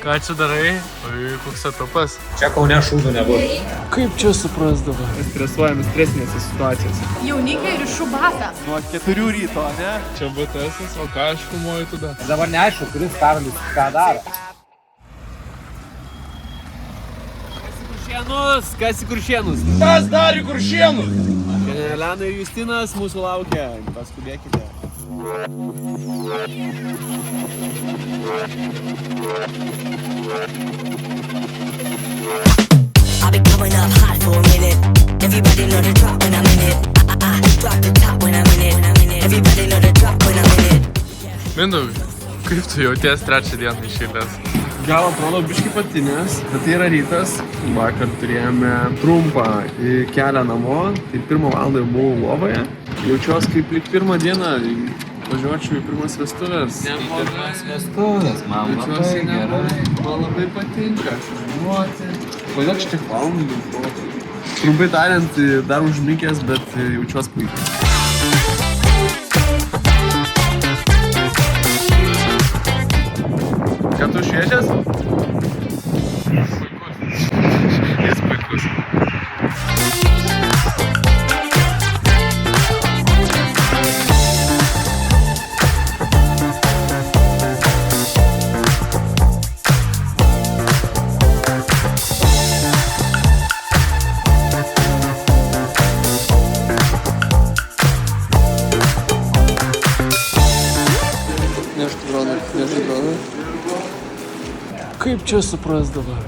Ką čia darai? Oi, koks etapas. Čia Kaune šūdų nebus. Kaip čia supras dabar? Stresuojame stresinėse situacijose. Jaunikiai ir šubata. Nuo 4 ryto, ne? Čia BTS, o ką aš filmuoju tada? Dabar neaišku, kuris Karolis ką daro. Kas į Kuršėnus? Kas dar į Kuršėnus? Šiandien Elena ir Justinas mūsų laukia. Paskubėkite. I've been coming up hot for a minute. Everybody know the drop when I'm in it. I drop the top when I'm in it. Everybody know the drop when I'm in it. Mindaugai, kaip tu jauties trečią dieną iš eilės? Gal atrodo biškai patinės, bet tai yra rytas. Vakar turėjome trumpą kelią namo, tai 1 valandą jau buvau lovoje. Jaučiuos kaip lyg 1 dieną važiuočiau į pirmas vestuvės. Pirmas vestuvės, man labai gerai. Man labai patinka filmuoti. Kodėl čia tiek valandų buvo? Trumpai tariant, dar užmykęs, bet jaučiuos puikiai. Ką tu šviežias? Puikus. Jis puikus. Neštų dronai. Kaip čia supras dabar?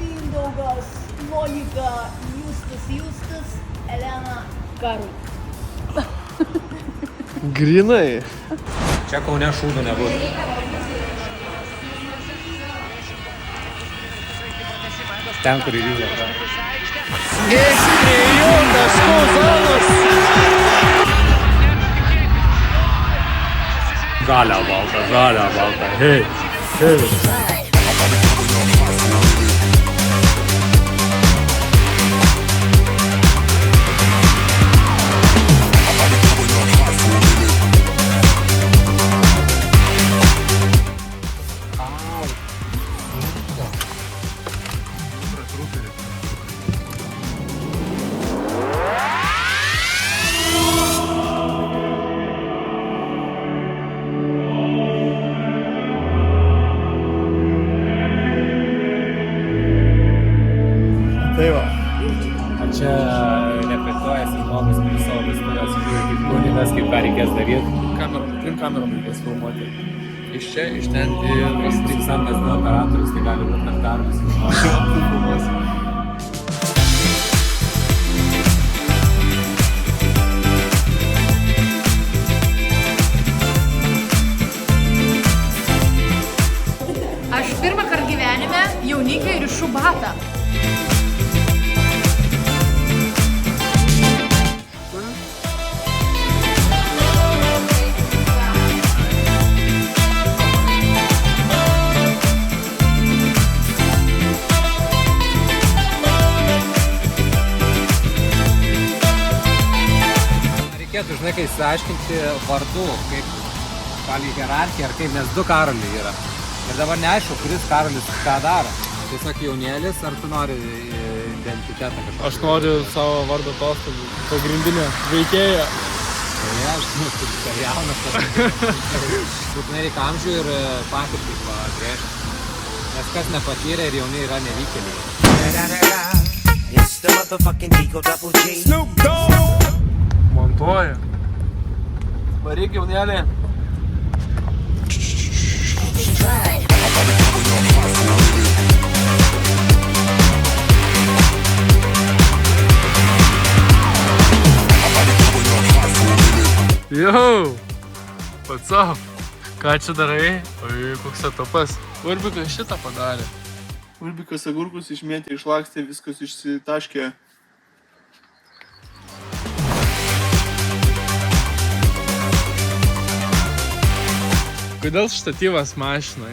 Mindaugas, Monika, Justas, Elena, Karol. Grinai. Čia Kaune šūdų nebus. Ten, kur įvyko. Žalia balta, hei, hei. Tai va. Čia reflektuojasi žmogus, kuris savo vestuvės žiūri kaip kunigas, kaip ką reikės daryti. Trim kamerom reikės filmuoti. Iš čia, iš ten ir Tik samdas du operatorius, tai gali būti net darbas. Aš pirmą kartą gyvenime jaunikiai ir šubata. Reikėtų, žinai, kai išsiaiškinti vardų, kaip palį hierarchiją, ar kaip, nes 2 Karoliai yra. Ir dabar neaišku, kuris Karolis ką daro. Tiesiog jaunėlis, ar tu nori identitetą kažkokį? Aš noriu savo vardo atostogų pagrindinę veikėją. Tai aš, tu per jaunas. Būtinai reikia amžių ir patirtį pabrėžti. Nes kas nepatyrė ir jauni yra nevykėliai. Montuoja. Varyk, jaunėlė. Jau! What's up? Ką čia darai? Oi, koks etapas. Urbikas šitą padarė. Urbikas agurkus išmėtė, išlakstė, viskas išsitaškė. Kodėl štatyvas mašinai?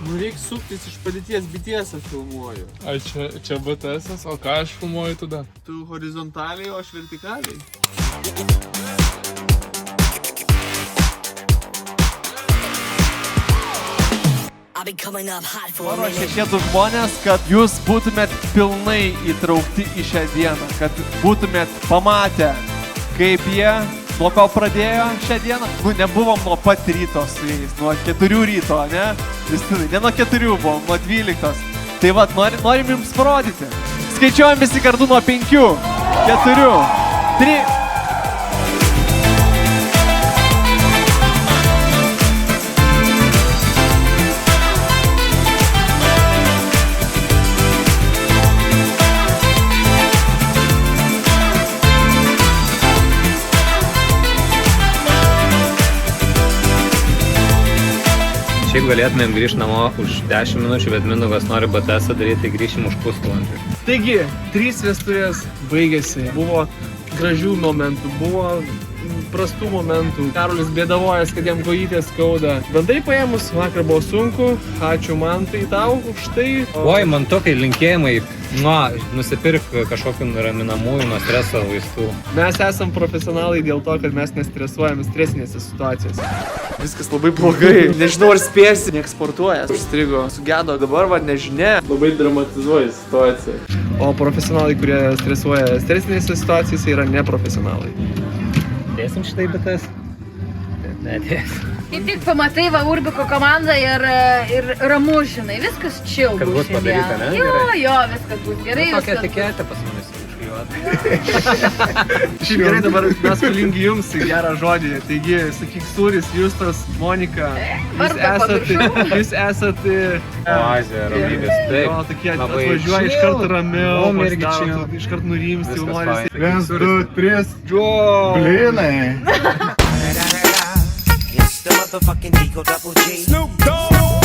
Nu reikia suktis iš padėties BTS filmuoju. A čia BTS, o ką aš filmuoju tada? Tu horizontaliai, o aš vertikaliai. be coming up hot for a Paruošė minute. šie du žmonės, kad jūs būtumėt pilnai įtraukti į šią dieną, kad būtumėt pamatę, kaip jie, nuo ko pradėjo šią dieną. Nu, nebuvom nuo pat ryto su jais, nuo 4 ryto, ne? Justinai, ne nuo 4 buvom, nuo 12. Tai vat, norim jums parodyti. Skaičiuojam visi kartu nuo 5, 4, 3. Šiaip galėtumėm grįžti namo už 10 minučių, bet Mindaugas nori BTS daryti, tai grįšim už pusvalandį. Taigi, 3 vestuvės baigėsi. Buvo gražių momentų, buvo prastų momentų. Karolis bėdavojas, kad jam kojytės skauda. Bendrai paėmus, vakar buvo sunku. Ačiū Mantai tau už tai. Oi, man tokiai linkėjimai, nusipirk kažkokių raminamųjų nuo streso vaistų. Mes esam profesionalai dėl to, kad mes nestresuojame stresinėse situacijose. Viskas labai blogai. Nežinau, ar spėsi. Neeksportuoja. Užstrigo. Sugedo. Dabar, nežinia. Labai dramatizuoja situaciją. O profesionalai, kurie stresuoja stresinėse situacijose, yra neprofesionalai. Dėsim šitai BTS? Nedėsim. Kaip tik pamatai va Urbiko komandą ir ramu, žinai, viskas chill Kad bus padaryta, ne? Jo, Gerai. jo, viskas bus gerai. Tokia viskas etiketė pas mumis užklijuota. Šiaip gerai, dabar mes skolingi jums gerą žodį. Taigi, sakyk, Sūris, Justas, Monika, jūs esat Oazė, ramybės. jo, tokie atvažiuoja iš karto ramiau, pasidaro, iš karto nurimsti, jau norisi. 1, 2, 3, Blinai. It's the motherfucking Eagle Double G. Snoop Dogg.